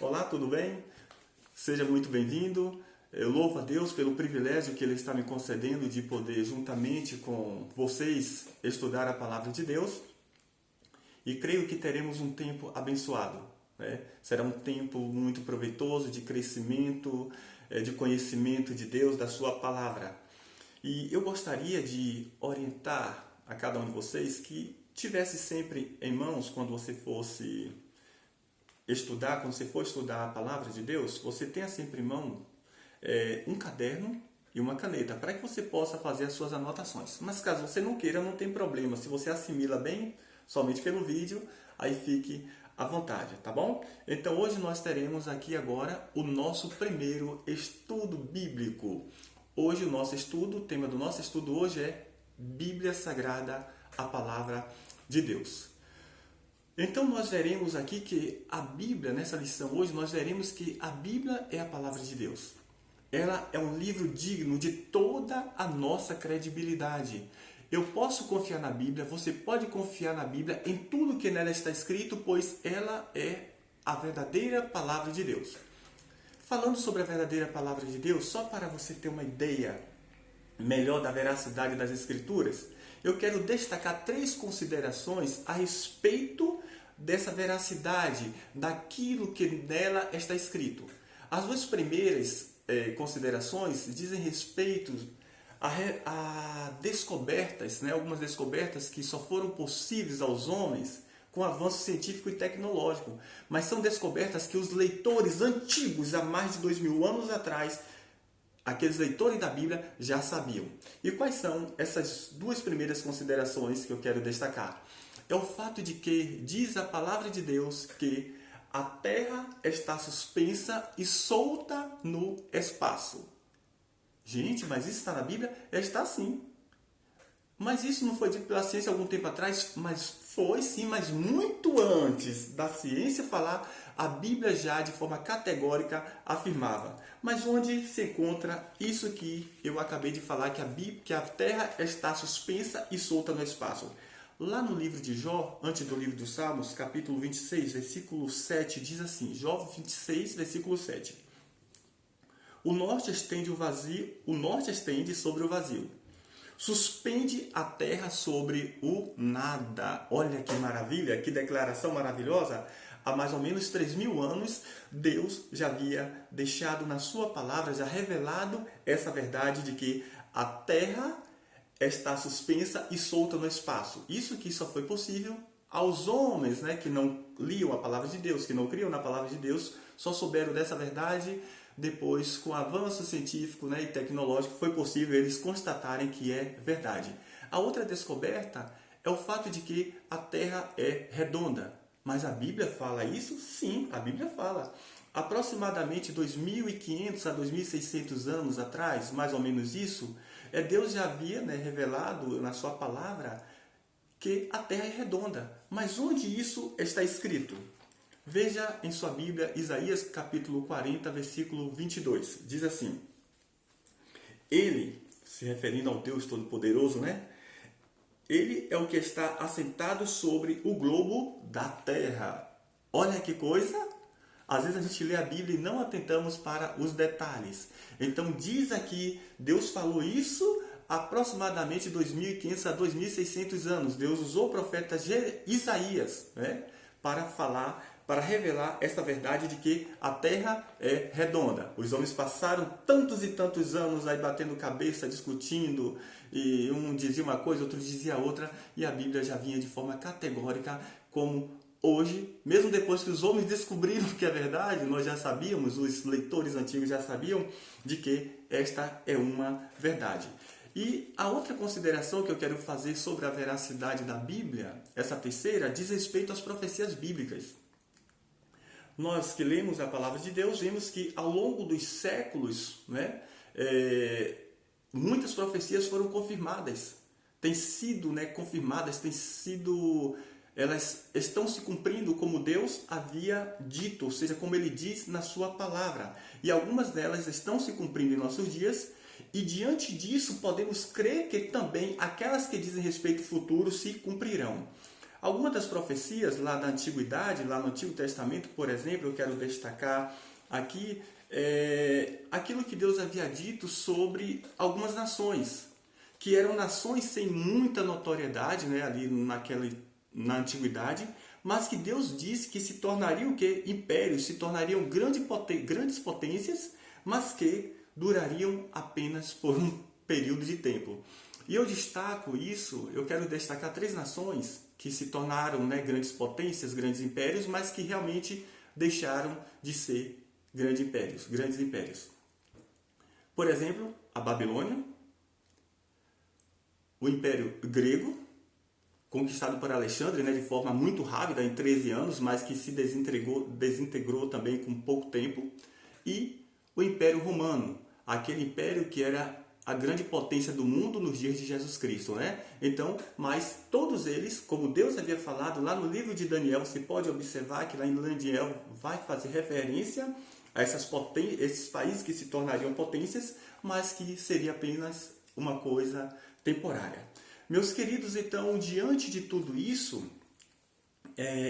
Olá, tudo bem? Seja muito bem-vindo. Eu louvo a Deus pelo privilégio que Ele está me concedendo de poder, juntamente com vocês, estudar a Palavra de Deus. E creio que teremos um tempo abençoado, né? Será um tempo muito proveitoso de crescimento, de conhecimento de Deus, da Sua Palavra. E eu gostaria de orientar a cada um de vocês que tivesse sempre em mãos, quando você fosse estudar, quando você for estudar a Palavra de Deus, você tenha sempre em mão um caderno e uma caneta, para que você possa fazer as suas anotações. Mas caso você não queira, não tem problema. Se você assimila bem, somente pelo vídeo, aí fique à vontade, tá bom? Então hoje nós teremos aqui agora o nosso primeiro estudo bíblico. Hoje o tema do nosso estudo hoje é Bíblia Sagrada, a Palavra de Deus. Então nós veremos aqui que a Bíblia, nessa lição hoje, nós veremos que a Bíblia é a Palavra de Deus. Ela é um livro digno de toda a nossa credibilidade. Eu posso confiar na Bíblia, você pode confiar na Bíblia em tudo que nela está escrito, pois ela é a verdadeira Palavra de Deus. Falando sobre a verdadeira Palavra de Deus, só para você ter uma ideia melhor da veracidade das Escrituras, eu quero destacar 3 considerações a respeito dessa veracidade, daquilo que nela está escrito. As 2 primeiras considerações dizem respeito a descobertas, né? Algumas descobertas que só foram possíveis aos homens com o avanço científico e tecnológico, mas são descobertas que os leitores antigos, há mais de 2000 anos atrás, aqueles leitores da Bíblia já sabiam. E quais são essas 2 primeiras considerações que eu quero destacar? É o fato de que diz a Palavra de Deus que a Terra está suspensa e solta no espaço. Gente, mas isso está na Bíblia? Está sim. Mas isso não foi dito pela ciência algum tempo atrás? Mas foi sim, mas muito antes da ciência falar, a Bíblia já de forma categórica afirmava. Mas onde se encontra isso que eu acabei de falar, que a Terra está suspensa e solta no espaço? Lá no livro de Jó, antes do livro dos Salmos, capítulo 26, versículo 7, diz assim, Jó 26, versículo 7. O norte estende sobre o vazio. Suspende a terra sobre o nada. Olha que maravilha, que declaração maravilhosa. Há mais ou menos 3.000 anos, Deus já havia deixado na sua palavra, já revelado essa verdade de que a terra está suspensa e solta no espaço. Isso que só foi possível aos homens, né, que não liam a palavra de Deus, que não criam na palavra de Deus, só souberam dessa verdade depois, com o avanço científico, né, e tecnológico, foi possível eles constatarem que é verdade. A outra descoberta é o fato de que a Terra é redonda. Mas a Bíblia fala isso? Sim, a Bíblia fala. Aproximadamente 2.500 a 2.600 anos atrás, mais ou menos isso, Deus já havia, né, revelado na sua palavra que a Terra é redonda. Mas onde isso está escrito? Veja em sua Bíblia, Isaías capítulo 40, versículo 22. Diz assim, Ele, se referindo ao Deus Todo-Poderoso, né? Ele é o que está assentado sobre o globo da terra. Olha que coisa! Às vezes a gente lê a Bíblia e não atentamos para os detalhes. Então diz aqui, Deus falou isso aproximadamente 2.500 a 2.600 anos. Deus usou o profeta Isaías, né, para revelar essa verdade de que a Terra é redonda. Os homens passaram tantos e tantos anos aí batendo cabeça, discutindo, e um dizia uma coisa, outro dizia outra, e a Bíblia já vinha de forma categórica, como hoje, mesmo depois que os homens descobriram que é verdade, nós já sabíamos, os leitores antigos já sabiam de que esta é uma verdade. E a outra consideração que eu quero fazer sobre a veracidade da Bíblia, essa terceira, diz respeito às profecias bíblicas. Nós que lemos a palavra de Deus, vemos que ao longo dos séculos, né, muitas profecias foram confirmadas. Têm sido, né, confirmadas, elas estão se cumprindo como Deus havia dito, ou seja, como Ele diz na sua palavra. E algumas delas estão se cumprindo em nossos dias, e diante disso podemos crer que também aquelas que dizem respeito ao futuro se cumprirão. Algumas das profecias lá da Antiguidade, lá no Antigo Testamento, por exemplo, eu quero destacar aqui aquilo que Deus havia dito sobre algumas nações, que eram nações sem muita notoriedade, né, ali na Antiguidade, mas que Deus disse que se tornariam o quê? Impérios, se tornariam grandes potências, mas que durariam apenas por um período de tempo. E eu destaco isso, eu quero destacar 3 nações que se tornaram, né, grandes potências, grandes impérios, mas que realmente deixaram de ser grandes impérios. Por exemplo, a Babilônia, o Império Grego, conquistado por Alexandre, né, de forma muito rápida, em 13 anos, mas que se desintegrou também com pouco tempo, e o Império Romano, aquele império que era a grande potência do mundo nos dias de Jesus Cristo, né? Então, mas todos eles, como Deus havia falado lá no livro de Daniel, você pode observar que lá em Daniel vai fazer referência a esses países que se tornariam potências, mas que seria apenas uma coisa temporária. Meus queridos, então, diante de tudo isso,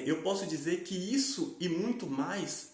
eu posso dizer que isso e muito mais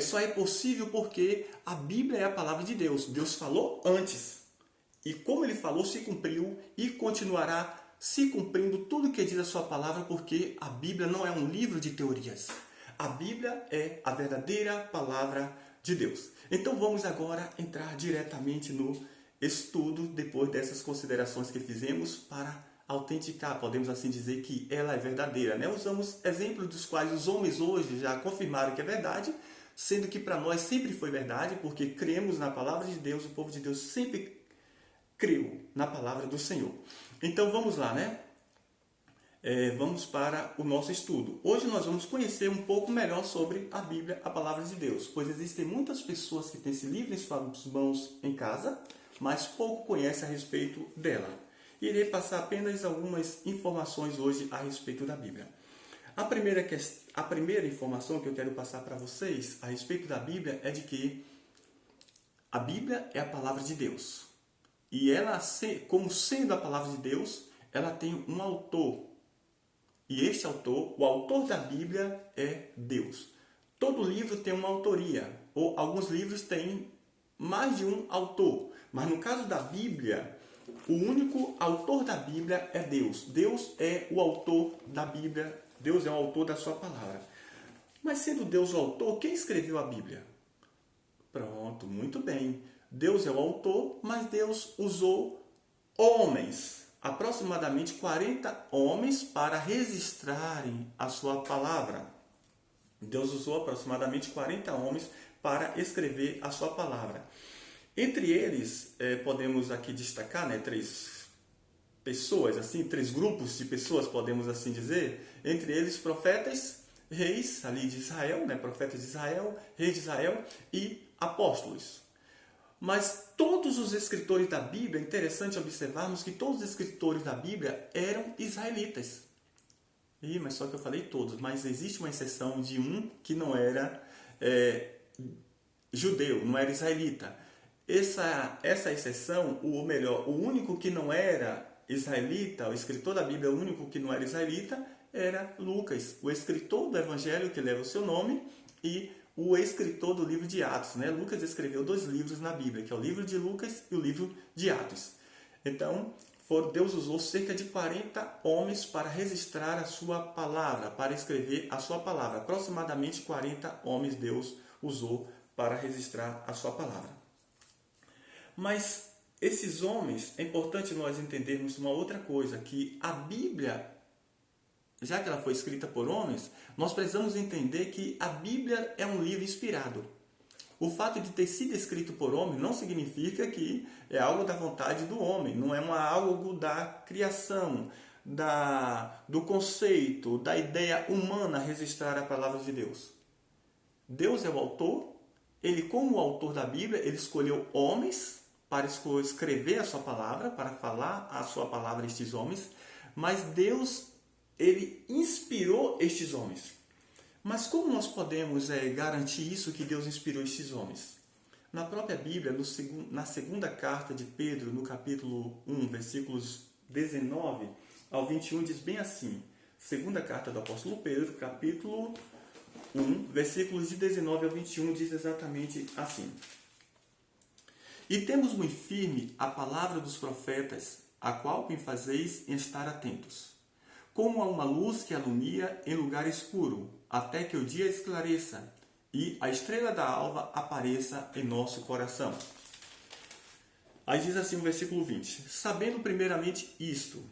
só é possível porque a Bíblia é a palavra de Deus. Deus falou antes. E como ele falou, se cumpriu e continuará se cumprindo tudo que diz a sua palavra, porque a Bíblia não é um livro de teorias. A Bíblia é a verdadeira palavra de Deus. Então vamos agora entrar diretamente no estudo, depois dessas considerações que fizemos, para autenticar, podemos assim dizer que ela é verdadeira, né? Usamos exemplos dos quais os homens hoje já confirmaram que é verdade, sendo que para nós sempre foi verdade, porque cremos na palavra de Deus, o povo de Deus sempre creu na palavra do Senhor. Então vamos lá, né? Vamos para o nosso estudo. Hoje nós vamos conhecer um pouco melhor sobre a Bíblia, a palavra de Deus, pois existem muitas pessoas que têm esse livro em suas mãos em casa, mas pouco conhecem a respeito dela. Irei passar apenas algumas informações hoje a respeito da Bíblia. A primeira informação que eu quero passar para vocês a respeito da Bíblia é de que a Bíblia é a palavra de Deus. E ela, como sendo a palavra de Deus, ela tem um autor. E este autor, o autor da Bíblia, é Deus. Todo livro tem uma autoria, ou alguns livros têm mais de um autor. Mas no caso da Bíblia, o único autor da Bíblia é Deus. Deus é o autor da Bíblia, Deus é o autor da sua palavra. Mas sendo Deus o autor, quem escreveu a Bíblia? Pronto, muito bem. Deus é o autor, mas Deus usou homens, aproximadamente 40 homens, para registrarem a sua palavra. Deus usou aproximadamente 40 homens para escrever a sua palavra. Entre eles, podemos aqui destacar, né, 3 pessoas, assim, 3 grupos de pessoas, podemos assim dizer. Entre eles, profetas, reis ali de Israel, né, profetas de Israel, reis de Israel e apóstolos. Mas todos os escritores da Bíblia, é interessante observarmos que todos os escritores da Bíblia eram israelitas. Mas só que eu falei todos, mas existe uma exceção de um que não era judeu, não era israelita. Essa exceção, ou melhor, o único que não era israelita, o escritor da Bíblia, o único que não era israelita, era Lucas, o escritor do Evangelho que leva o seu nome e o escritor do livro de Atos, né? Lucas escreveu 2 livros na Bíblia, que é o livro de Lucas e o livro de Atos. Então, Deus usou cerca de 40 homens para registrar a sua palavra, para escrever a sua palavra. Aproximadamente 40 homens Deus usou para registrar a sua palavra. Mas esses homens, é importante nós entendermos uma outra coisa, que a Bíblia, já que ela foi escrita por homens, nós precisamos entender que a Bíblia é um livro inspirado. O fato de ter sido escrito por homem não significa que é algo da vontade do homem, não é algo da criação, do conceito, da ideia humana registrar a palavra de Deus. Deus é o autor, ele como autor da Bíblia, ele escolheu homens para escrever a sua palavra, para falar a sua palavra a estes homens, mas Deus, ele inspirou estes homens. Mas como nós podemos garantir isso, que Deus inspirou estes homens? Na própria Bíblia, na segunda carta de Pedro, no capítulo 1, versículos 19 ao 21, diz bem assim: Segunda carta do apóstolo Pedro, capítulo 1, versículos de 19 ao 21, diz exatamente assim. E temos muito firme a palavra dos profetas, a qual me fazeis estar atentos, como a uma luz que alumia em lugar escuro, até que o dia esclareça e a estrela da alva apareça em nosso coração. Aí diz assim o versículo 20. Sabendo primeiramente isto,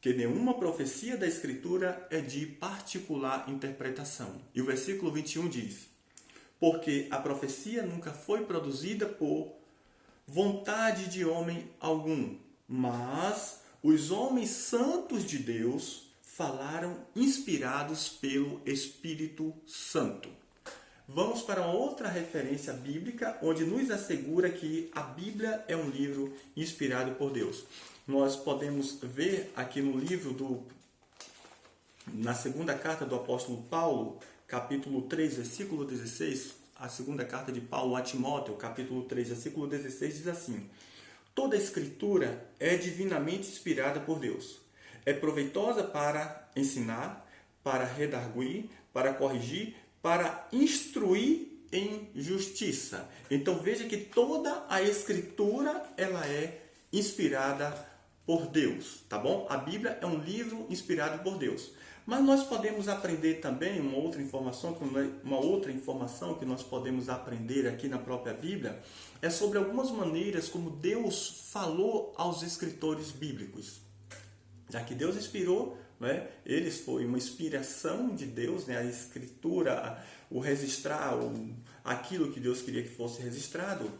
que nenhuma profecia da Escritura é de particular interpretação. E o versículo 21 diz, porque a profecia nunca foi produzida por vontade de homem algum, mas os homens santos de Deus falaram inspirados pelo Espírito Santo. Vamos para outra referência bíblica, onde nos assegura que a Bíblia é um livro inspirado por Deus. Nós podemos ver aqui no livro na segunda carta do apóstolo Paulo, capítulo 3, versículo 16, a segunda carta de Paulo a Timóteo, capítulo 3, versículo 16, diz assim: toda a escritura é divinamente inspirada por Deus. É proveitosa para ensinar, para redarguir, para corrigir, para instruir em justiça. Então veja que toda a escritura ela é inspirada por Deus, tá bom? A Bíblia é um livro inspirado por Deus. Mas nós podemos aprender também uma outra informação que nós podemos aprender aqui na própria Bíblia é sobre algumas maneiras como Deus falou aos escritores bíblicos. Já que Deus inspirou, né, eles foi uma inspiração de Deus, né, a escritura, o registrar, aquilo que Deus queria que fosse registrado.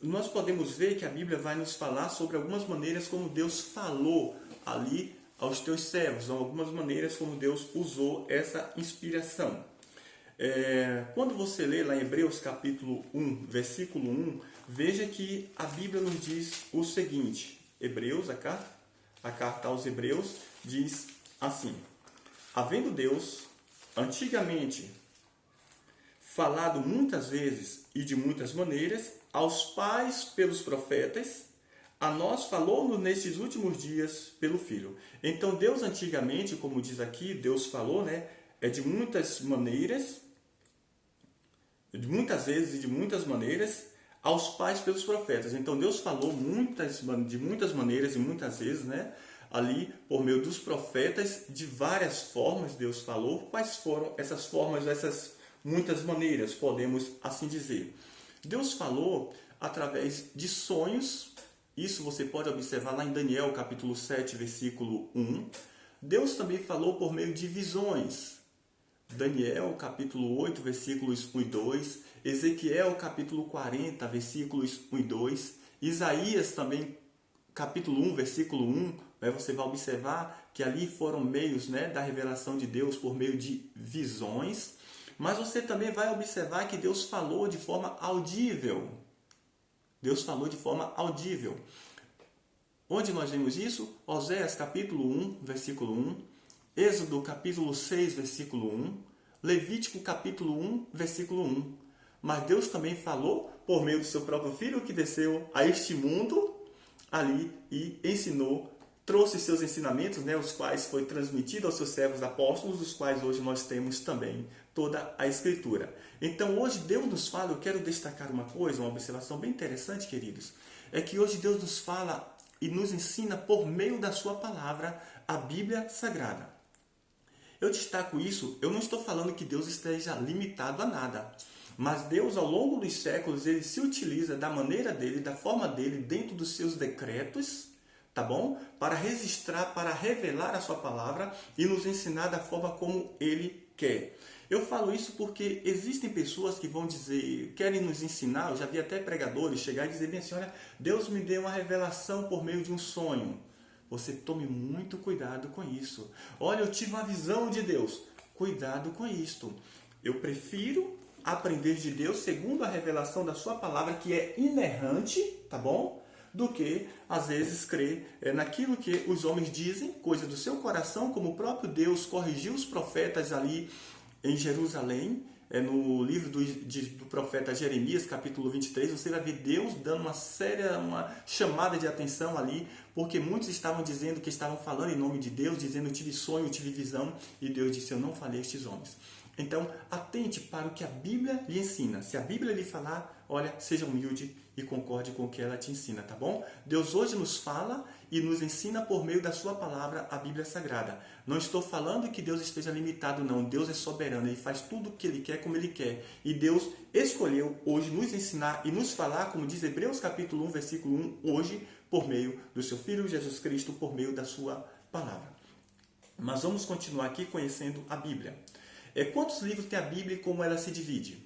Nós podemos ver que a Bíblia vai nos falar sobre algumas maneiras como Deus falou ali aos teus servos, algumas maneiras como Deus usou essa inspiração. Quando você lê lá em Hebreus capítulo 1, versículo 1, veja que a Bíblia nos diz o seguinte. Hebreus, a carta aos Hebreus, diz assim: havendo Deus antigamente falado muitas vezes e de muitas maneiras aos pais pelos profetas, a nós falou nestes últimos dias pelo Filho. Então Deus antigamente, como diz aqui, Deus falou, né, de muitas maneiras, de muitas vezes e de muitas maneiras aos pais pelos profetas. Então Deus falou de muitas maneiras e muitas vezes, né, ali por meio dos profetas, de várias formas Deus falou. Quais foram essas formas, essas muitas maneiras, podemos assim dizer? Deus falou através de sonhos. Isso você pode observar lá em Daniel capítulo 7, versículo 1. Deus também falou por meio de visões. Daniel capítulo 8, versículos 1 e 2. Ezequiel capítulo 40, versículos 1 e 2. Isaías também capítulo 1, versículo 1. Você vai observar que ali foram meios, né, da revelação de Deus por meio de visões. Mas você também vai observar que Deus falou de forma audível. Deus falou de forma audível. Onde nós vemos isso? Oséias capítulo 1, versículo 1. Êxodo capítulo 6, versículo 1. Levítico capítulo 1, versículo 1. Mas Deus também falou por meio do seu próprio Filho que desceu a este mundo ali e ensinou, trouxe seus ensinamentos, né, os quais foi transmitido aos seus servos apóstolos, dos quais hoje nós temos também toda a Escritura. Então hoje Deus nos fala, eu quero destacar uma coisa, uma observação bem interessante, queridos, é que hoje Deus nos fala e nos ensina por meio da sua palavra, a Bíblia Sagrada. Eu destaco isso, eu não estou falando que Deus esteja limitado a nada, mas Deus ao longo dos séculos, ele se utiliza da maneira dele, da forma dele, dentro dos seus decretos, tá bom? Para registrar, para revelar a sua palavra e nos ensinar da forma como ele quer. Eu falo isso porque existem pessoas que vão dizer, querem nos ensinar, eu já vi até pregadores chegar e dizer bem assim, olha, Deus me deu uma revelação por meio de um sonho. Você tome muito cuidado com isso. Olha, eu tive uma visão de Deus. Cuidado com isto. Eu prefiro aprender de Deus segundo a revelação da sua palavra, que é inerrante, tá bom? Do que, às vezes, crer naquilo que os homens dizem, coisa do seu coração, como o próprio Deus corrigiu os profetas ali em Jerusalém, no livro do profeta Jeremias, capítulo 23, você vai ver Deus dando uma chamada de atenção ali, porque muitos estavam dizendo que estavam falando em nome de Deus, dizendo: eu tive sonho, eu tive visão, e Deus disse: eu não falei a estes homens. Então, atente para o que a Bíblia lhe ensina. Se a Bíblia lhe falar, olha, seja humilde e concorde com o que ela te ensina, tá bom? Deus hoje nos fala e nos ensina por meio da sua palavra, a Bíblia Sagrada. Não estou falando que Deus esteja limitado, não. Deus é soberano, Ele faz tudo o que Ele quer, como Ele quer. E Deus escolheu hoje nos ensinar e nos falar, como diz Hebreus capítulo 1, versículo 1, hoje, por meio do seu Filho Jesus Cristo, por meio da sua palavra. Mas vamos continuar aqui conhecendo a Bíblia. Quantos livros tem a Bíblia e como ela se divide?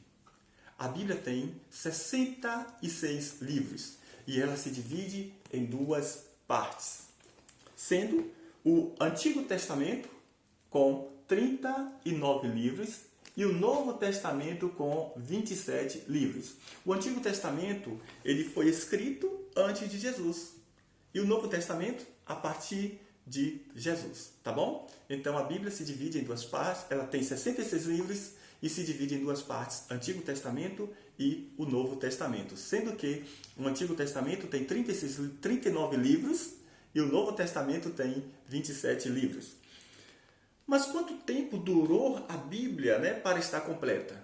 A Bíblia tem 66 livros e ela se divide em duas partes, sendo o Antigo Testamento com 39 livros e o Novo Testamento com 27 livros. O Antigo Testamento ele foi escrito antes de Jesus e o Novo Testamento a partir de Jesus, tá bom? Então a Bíblia se divide em duas partes, ela tem 66 livros e se divide em duas partes, Antigo Testamento e o Novo Testamento, sendo que o Antigo Testamento tem 39 livros e o Novo Testamento tem 27 livros. Mas quanto tempo durou a Bíblia, para estar completa?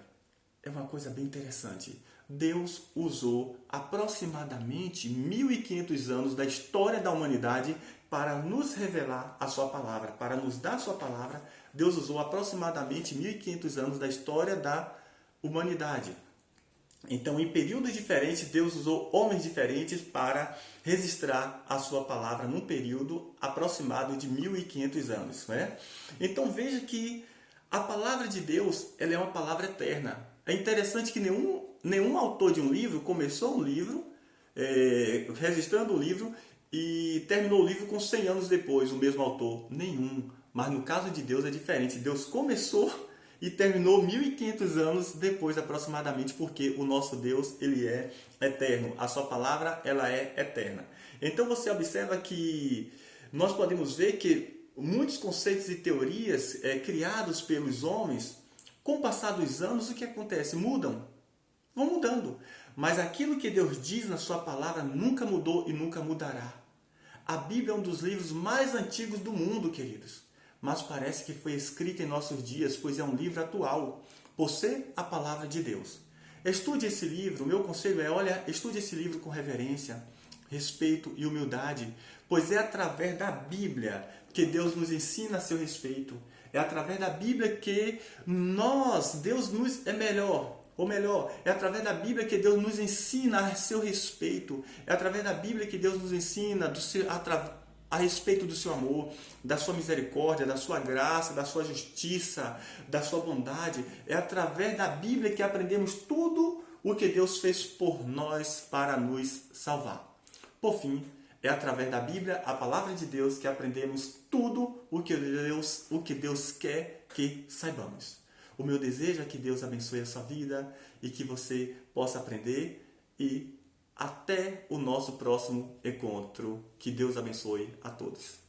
É uma coisa bem interessante. Deus usou aproximadamente 1.500 anos da história da humanidade para nos revelar a sua palavra, para nos dar a sua palavra. Deus usou aproximadamente 1.500 anos da história da humanidade. Então, em períodos diferentes, Deus usou homens diferentes para registrar a sua palavra num período aproximado de 1.500 anos. Então, veja que a palavra de Deus ela é uma palavra eterna. É interessante que nenhum autor de um livro começou um livro, registrando o livro, e terminou o livro com 100 anos depois, o mesmo autor. Nenhum. Mas no caso de Deus é diferente. Deus começou e terminou 1.500 anos depois aproximadamente, porque o nosso Deus ele é eterno. A sua palavra ela é eterna. Então você observa que nós podemos ver que muitos conceitos e teorias criados pelos homens, com o passar dos anos, o que acontece? Mudam. Vão mudando. Mas aquilo que Deus diz na sua palavra nunca mudou e nunca mudará. A Bíblia é um dos livros mais antigos do mundo, queridos. Mas parece que foi escrita em nossos dias, pois é um livro atual, por ser a palavra de Deus. Estude esse livro, o meu conselho é, estude esse livro com reverência, respeito e humildade, pois é através da Bíblia que Deus nos ensina a seu respeito. É através da Bíblia que Deus nos é melhor. Ou melhor, é através da Bíblia que Deus nos ensina a seu respeito. É através da Bíblia que Deus nos ensina a respeito do seu amor, da sua misericórdia, da sua graça, da sua justiça, da sua bondade. É através da Bíblia que aprendemos tudo o que Deus fez por nós para nos salvar. Por fim, é através da Bíblia, a palavra de Deus, que aprendemos tudo o que Deus quer que saibamos. O meu desejo é que Deus abençoe a sua vida e que você possa aprender e até o nosso próximo encontro. Que Deus abençoe a todos.